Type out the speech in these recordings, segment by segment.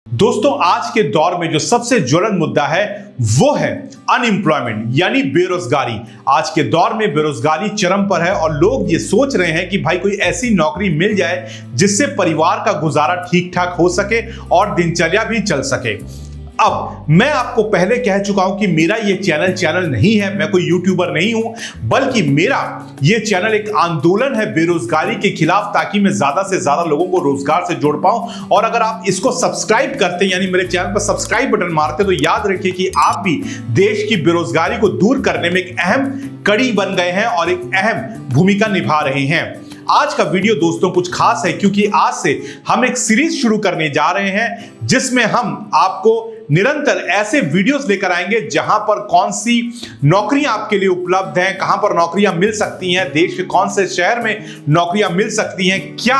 दोस्तों, आज के दौर में जो सबसे ज्वलंत मुद्दा है वो है अनएम्प्लॉयमेंट यानी बेरोजगारी। आज के दौर में बेरोजगारी चरम पर है और लोग ये सोच रहे हैं कि भाई कोई ऐसी नौकरी मिल जाए जिससे परिवार का गुजारा ठीक ठाक हो सके और दिनचर्या भी चल सके। अब मैं आपको पहले कह चुका हूं कि मेरा ये चैनल नहीं है, मैं कोई यूट्यूबर नहीं हूं, बल्कि मेरा ये चैनल एक आंदोलन है बेरोजगारी के खिलाफ, ताकि मैं ज्यादा से ज्यादा लोगों को रोजगार से जोड़ पाऊं। और अगर आप इसको सब्सक्राइब करते हैं, यानी मेरे चैनल पर सब्सक्राइब बटन मारते हैं, तो याद रखिए कि आप भी देश की बेरोजगारी को दूर करने में एक अहम कड़ी बन गए हैं और एक अहम भूमिका निभा रहे हैं। आज का वीडियो दोस्तों कुछ खास है, क्योंकि आज से हम एक सीरीज शुरू करने जा रहे हैं जिसमें हम आपको निरंतर ऐसे वीडियोस लेकर आएंगे जहां पर कौन सी नौकरियां आपके लिए उपलब्ध हैं, कहां पर नौकरियां मिल सकती हैं, देश के कौन से शहर में नौकरियां मिल सकती हैं, क्या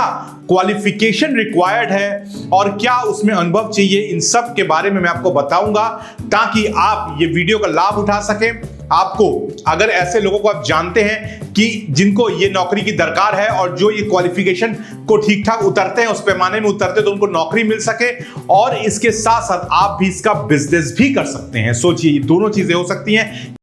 क्वालिफिकेशन रिक्वायर्ड है और क्या उसमें अनुभव चाहिए, इन सब के बारे में मैं आपको बताऊंगा ताकि आप ये वीडियो का लाभ उठा सकें। आपको अगर ऐसे लोगों को आप जानते हैं कि जिनको ये नौकरी की दरकार है और जो ये क्वालिफिकेशन को ठीक ठाक उतरते हैं, उस पैमाने में उतरते, तो उनको नौकरी मिल सके और इसके साथ साथ आप भी इसका बिजनेस भी कर सकते हैं। सोचिए, ये दोनों चीजें हो सकती हैं।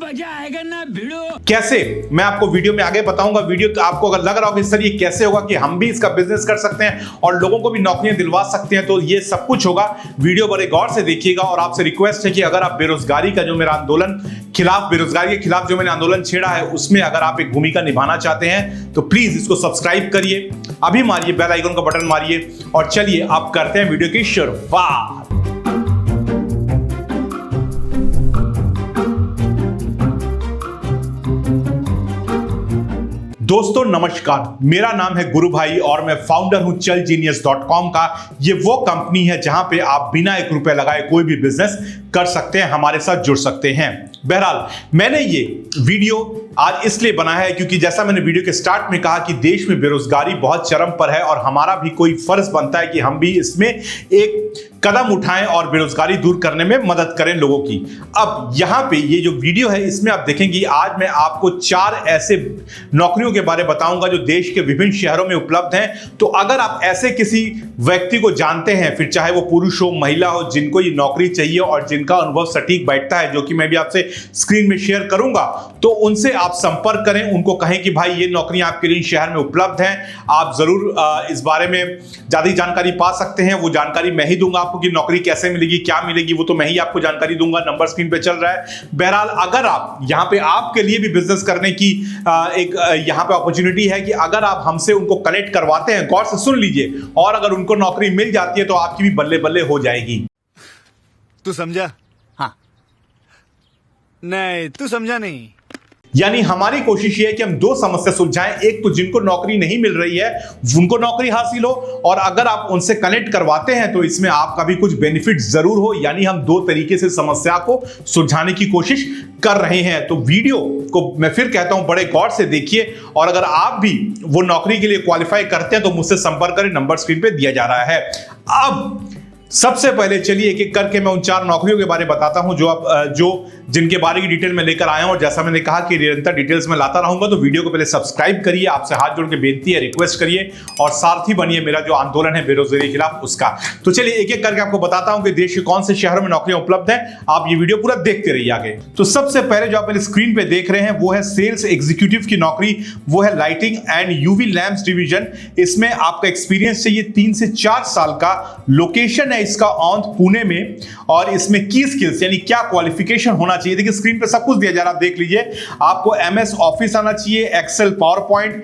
मजा आएगा ना भिड़ो। कैसे, मैं आपको वीडियो में आगे बताऊंगा। वीडियो तो आपको अगर लग रहा हो कि सर ये कैसे होगा कि हम भी इसका बिजनेस कर सकते हैं और लोगों को भी नौकरियां दिलवा सकते हैं, तो ये सब कुछ होगा। वीडियो बड़े गौर से देखिएगा और आपसे रिक्वेस्ट है कि अगर आप बेरोजगारी का जो मेरा आंदोलन खिलाफ, बेरोजगारी के खिलाफ जो मैंने आंदोलन छेड़ा है, उसमें अगर आप एक भूमिका निभाना चाहते हैं तो प्लीज इसको सब्सक्राइब करिए, अभी मारिए बेल आइकन का बटन मारिए और चलिए आप करते हैं वीडियो की शुरुआत। दोस्तों नमस्कार, मेरा नाम है गुरु भाई और मैं फाउंडर हूं chalgenius.com का। ये वो कंपनी है जहां पे आप बिना ₹1 लगाए कोई भी बिजनेस कर सकते हैं, हमारे साथ जुड़ सकते हैं। बहरहाल, मैंने ये वीडियो आज इसलिए बनाया है क्योंकि जैसा मैंने वीडियो के स्टार्ट में कहा कि देश में बेरोजगारी बहुत चरम पर है और हमारा भी कोई फर्ज बनता है कि हम भी इसमें एक कदम उठाएं और बेरोजगारी दूर करने में मदद करें लोगों की। अब यहां पे ये जो वीडियो है इसमें आप देखेंगे, आज मैं आपको 4 ऐसे नौकरियों के बारे में बताऊंगा जो देश के विभिन्न शहरों में उपलब्ध हैं। तो अगर आप ऐसे किसी व्यक्ति को जानते हैं, फिर चाहे वो पुरुष हो महिला हो, जिनको ये नौकरी चाहिए और जिनका अनुभव सटीक बैठता है, जो कि मैं भी आपसे स्क्रीन में शेयर करूंगा, तो उनसे आप संपर्क करें, उनको कहें कि भाई ये नौकरियां आपके लिए शहर में उपलब्ध हैं। आप जरूर इस बारे में ज्यादा जानकारी पा सकते हैं। वो जानकारी मैं ही दूंगा आपको कि नौकरी कैसे मिलेगी, क्या मिलेगी, वो तो मैं ही आपको जानकारी दूंगा। नंबर स्क्रीन पे चल रहा है। बहरहाल, अगर आप यहां पे आपके लिए भी बिजनेस करने की एक यहां पे अपॉर्चुनिटी है कि अगर आप हमसे उनको कनेक्ट करवाते हैं, गौर से सुन लीजिए, और अगर उनको नौकरी मिल जाती है तो आपकी भी बल्ले बल्ले हो जाएगी। तू समझा? हाँ। नहीं, तू समझा नहीं। यानी हमारी कोशिश ये है कि हम 2 समस्या सुलझाएं। एक तो जिनको नौकरी नहीं मिल रही है उनको नौकरी हासिल हो, और अगर आप उनसे कनेक्ट करवाते हैं तो इसमें आपका भी कुछ बेनिफिट जरूर हो। यानी हम 2 तरीके से समस्या को सुलझाने की कोशिश कर रहे हैं। तो वीडियो को मैं फिर कहता हूं बड़े गौर से देखिए, और अगर आप भी वो नौकरी के लिए क्वालिफाई करते हैं तो मुझसे संपर्क करें, नंबर स्क्रीन पे दिया जा रहा है। अब सबसे पहले चलिए एक एक करके मैं उन 4 नौकरियों के बारे में बताता हूं जो जिनके बारे की डिटेल में लेकर आया हूं। और जैसा मैंने कहा कि निरंतर डिटेल्स में लाता रहूंगा, तो वीडियो को पहले सब्सक्राइब करिए, आपसे हाथ जोड़ के बेनती है, रिक्वेस्ट करिए और सारथी बनिए मेरा जो आंदोलन है बेरोजगारी के खिलाफ, उसका। तो चलिए एक एक करके आपको बताता हूं कि देश के कौन से शहरों में नौकरियां उपलब्ध हैं। आप ये वीडियो पूरा देखते रहिए आगे। तो सबसे पहले जो आप मेरे स्क्रीन पे देख रहे हैं वो है सेल्स एग्जीक्यूटिव की नौकरी, वो है lighting and UV lamps division. इसमें आपका एक्सपीरियंस चाहिए 3 से 4 साल का। लोकेशन है इसका ऑन पुणे में, और इसमें की स्किल्स यानी क्या क्वालिफिकेशन होना चाहिए, देखिए स्क्रीन पे सब कुछ दिया जा रहा है, आप देख लीजिए। आपको MS ऑफिस आना चाहिए, Excel, PowerPoint,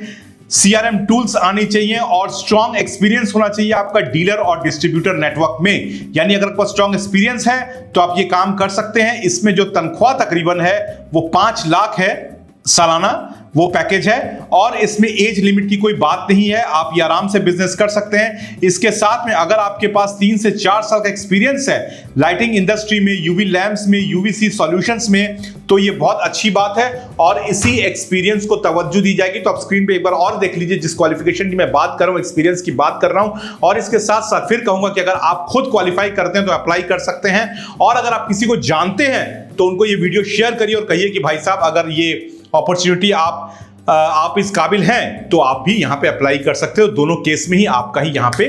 CRM tools आनी चाहिए और स्ट्रॉन्ग एक्सपीरियंस होना चाहिए आपका डीलर और डिस्ट्रीब्यूटर नेटवर्क में। यानी अगर आपका स्ट्रॉन्ग एक्सपीरियंस है तो आप ये काम कर सकते हैं। इसमें जो तनख्वाह तकरीबन है वो 5 लाख है सालाना, वो पैकेज है, और इसमें एज लिमिट की कोई बात नहीं है। आप ये आराम से बिजनेस कर सकते हैं। इसके साथ में अगर आपके पास 3 से 4 साल का एक्सपीरियंस है लाइटिंग इंडस्ट्री में, यूवी लैंप्स में, यूवीसी सॉल्यूशंस में, तो ये बहुत अच्छी बात है और इसी एक्सपीरियंस को तवज्जो दी जाएगी। तो आप स्क्रीन पे एक बार और देख लीजिए, जिस क्वालिफिकेशन की मैं बात कर रहा हूं, एक्सपीरियंस की बात कर रहा हूं। और इसके साथ साथ फिर कहूंगा कि अगर आप खुद क्वालिफाई करते हैं तो अप्लाई कर सकते हैं, और अगर आप किसी को जानते हैं तो उनको ये वीडियो शेयर करिए और कहिए कि भाई साहब, अगर ये अपॉर्चुनिटी आप इस काबिल हैं तो आप भी यहां पे अप्लाई कर सकते हो। दोनों केस में ही आपका ही यहां पे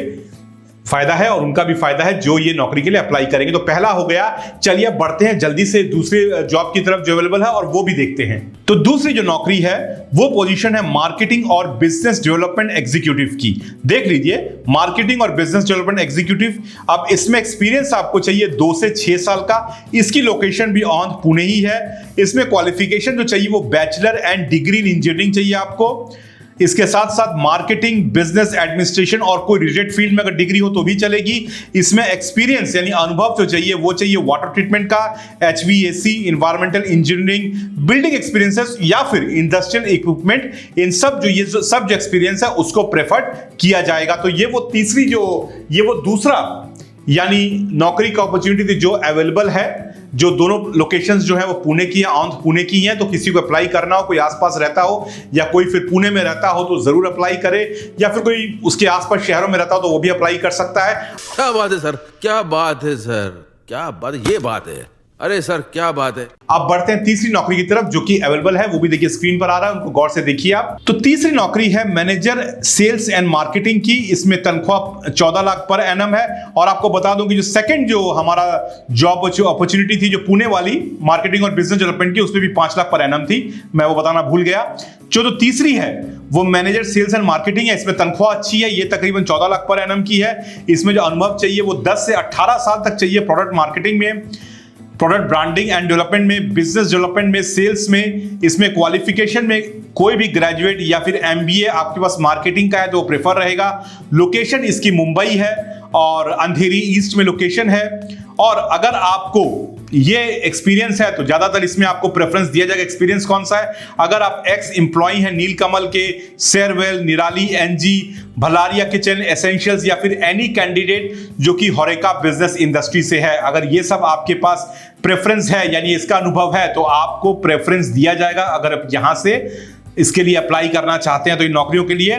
फायदा है और उनका भी फायदा है जो ये नौकरी के लिए अप्लाई करेंगे। तो पहला हो गया। चलिए अब बढ़ते हैं जल्दी से दूसरे जॉब की तरफ जो अवेलेबल है और वो भी देखते हैं। तो दूसरी जो नौकरी है वो पोजीशन है मार्केटिंग और बिजनेस डेवलपमेंट एग्जीक्यूटिव की। देख लीजिए, मार्केटिंग और बिजनेस डेवलपमेंट एग्जीक्यूटिव। अब इसमें एक्सपीरियंस आपको चाहिए 2 से 6 साल का। इसकी लोकेशन भी ऑन पुणे ही है। इसमें क्वालिफिकेशन जो चाहिए वो bachelor and degree in engineering चाहिए आपको। इसके साथ साथ मार्केटिंग, बिजनेस एडमिनिस्ट्रेशन और कोई रिलेटेड फील्ड में अगर डिग्री हो तो भी चलेगी। इसमें एक्सपीरियंस यानी अनुभव जो चाहिए वो चाहिए वाटर ट्रीटमेंट का, HVAC, environmental engineering, building experiences या फिर इंडस्ट्रियल इक्विपमेंट। इन सब जो एक्सपीरियंस है उसको प्रेफर्ड किया जाएगा। तो ये वो दूसरा यानी नौकरी का अपॉर्चुनिटी जो अवेलेबल है, जो दोनों लोकेशंस जो है वो पुणे की है, ऑन पुणे की हैं। तो किसी को अप्लाई करना हो, कोई आसपास रहता हो या कोई फिर पुणे में रहता हो तो जरूर अप्लाई करे, या फिर कोई उसके आसपास शहरों में रहता हो तो वो भी अप्लाई कर सकता है। क्या बात है सर, क्या बात है सर, क्या बात है, ये बात है। अरे सर क्या बात है। अब बढ़ते हैं तीसरी नौकरी की तरफ जो कि अवेलेबल है, वो भी देखिए स्क्रीन पर आ रहा है, उनको गौर से देखिए आप। तो तीसरी नौकरी है मैनेजर सेल्स एंड मार्केटिंग की। इसमें तनख्वाह 14 लाख पर एनम है। और आपको बता दूं कि जो सेकंड जो हमारा जॉब अपॉर्चुनिटी थी जो पुणे वाली मार्केटिंग और बिजनेस डेवलपमेंट की, उसमें भी 5 लाख पर एनम थी, मैं वो बताना भूल गया। जो तीसरी है वो मैनेजर सेल्स एंड मार्केटिंग है। इसमें तनख्वाह अच्छी है, ये तकरीबन 14 लाख पर एनम की है। इसमें जो अनुभव चाहिए वो 10 से 18 साल तक चाहिए प्रोडक्ट मार्केटिंग में, प्रोडक्ट ब्रांडिंग एंड डेवलपमेंट में, बिजनेस डेवलपमेंट में, सेल्स में। इसमें क्वालिफिकेशन में कोई भी ग्रेजुएट या फिर MBA आपके पास मार्केटिंग का है तो प्रेफर रहेगा। लोकेशन इसकी मुंबई है और अंधेरी ईस्ट में लोकेशन है। और अगर आपको ये एक्सपीरियंस है तो ज्यादातर इसमें आपको प्रेफरेंस दिया जाएगा। एक्सपीरियंस कौन सा है? अगर आप एक्स एम्प्लॉय हैं नीलकमल के, शेरवेल, निराली, NG, भलारिया किचन, एसेंशियल्स या फिर एनी कैंडिडेट जो कि होरेका बिजनेस इंडस्ट्री से है, अगर ये सब आपके पास प्रेफरेंस है यानी इसका अनुभव है तो आपको प्रेफरेंस दिया जाएगा अगर आप यहां से इसके लिए अप्लाई करना चाहते हैं तो इन नौकरियों के लिए।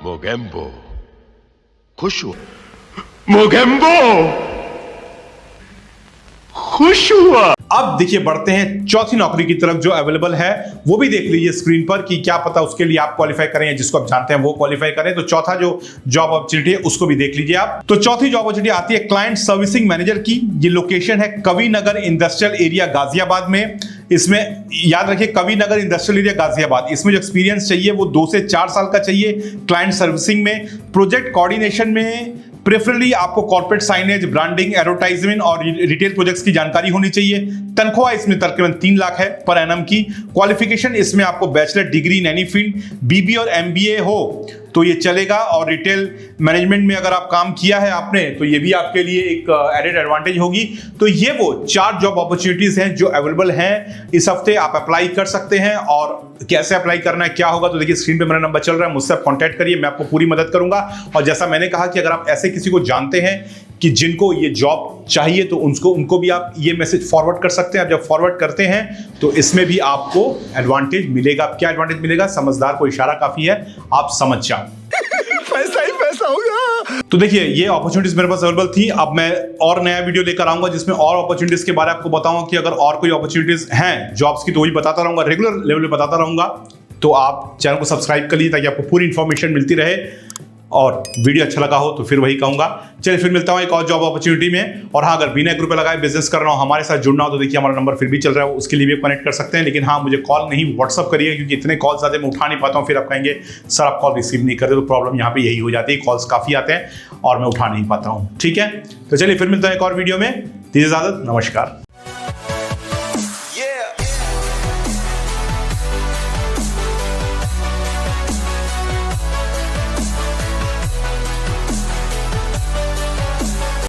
मोगेम्बो खुश हुआ, मोगेम्बो खुश हुआ। अब देखिए बढ़ते हैं चौथी नौकरी की तरफ जो अवेलेबल है, वो भी देख लीजिए स्क्रीन पर कि क्या पता उसके लिए आप क्वालिफाई करें या जिसको आप जानते हैं वो क्वालिफाई करें। तो चौथा जो जॉब अपॉर्चुनिटी है उसको भी देख लीजिए आप। तो चौथी जॉब अपॉर्चुनिटी आती है क्लाइंट सर्विसिंग मैनेजर की। ये लोकेशन है कवि नगर इंडस्ट्रियल एरिया गाजियाबाद में। इसमें याद रखिए कवि नगर इंडस्ट्रियल एरिया गाजियाबाद। इसमें जो एक्सपीरियंस चाहिए वो 2 से 4 साल का चाहिए क्लाइंट सर्विसिंग में, प्रोजेक्ट कोऑर्डिनेशन में। प्रेफरली आपको कॉर्पोरेट साइनेज, ब्रांडिंग, एडवर्टाइजमेंट और रिटेल प्रोजेक्ट्स की जानकारी होनी चाहिए। तनख्वाह इसमें तकरीबन 3 लाख है पर एनम की। क्वालिफिकेशन इसमें आपको bachelor degree in any field, BBA और MBA हो तो ये चलेगा। और रिटेल मैनेजमेंट में अगर आप काम किया है आपने तो ये भी आपके लिए एक एडेड एडवांटेज होगी। तो ये वो 4 जॉब अपॉर्चुनिटीज हैं जो अवेलेबल हैं इस हफ्ते। आप अप्लाई कर सकते हैं। और कैसे अप्लाई करना है, क्या होगा, तो देखिए स्क्रीन पे मेरा नंबर चल रहा है, मुझसे आप कॉन्टैक्ट करिए, मैं आपको पूरी मदद करूंगा। और जैसा मैंने कहा कि अगर आप ऐसे किसी को जानते हैं कि जिनको ये जॉब चाहिए तो उनको भी आप ये मैसेज फॉरवर्ड कर सकते हैं। आप जब फॉरवर्ड करते हैं तो इसमें भी आपको एडवांटेज मिलेगा। क्या एडवांटेज मिलेगा? समझदार को इशारा काफी है, आप समझ जाओ। पैसा ही पैसा होगा। तो देखिए ये अपॉर्चुनिटीज मेरे पास अवेलेबल थी। अब मैं और नया वीडियो लेकर आऊंगा जिसमें और अपॉर्चुनिटीज के बारे में आपको बताऊंगा कि अगर और कोई अपॉर्चुनिटीज हैं जॉब्स की तो वही बताता रहूंगा, रेगुलर लेवल पे बताता रहूंगा। तो आप चैनल को सब्सक्राइब कर लीजिए ताकि आपको पूरी इंफॉर्मेशन मिलती रहे। और वीडियो अच्छा लगा हो तो फिर वही कहूंगा। चलिए फिर मिलता हूं एक और जॉब अपॉर्चुनिटी में। और हाँ, अगर बिना 1 रुपये लगाए बिजनेस कर रहा हूं, हमारे साथ जुड़ना हो तो देखिए हमारा नंबर फिर भी चल रहा है, उसके लिए भी कनेक्ट कर सकते हैं। लेकिन हाँ, मुझे कॉल नहीं व्हाट्सअप करिए क्योंकि इतने कॉल्स आते हैं मैं उठा नहीं पाता हूँ। फिर आप कहेंगे सर आप कॉल रिसीव नहीं करते, तो प्रॉब्लम यहाँ पे यही हो जाती है, कॉल्स काफ़ी आते हैं और मैं उठा नहीं पाता हूँ। ठीक है, तो चलिए फिर मिलता है एक और वीडियो में। दीजिए इजाजत, नमस्कार।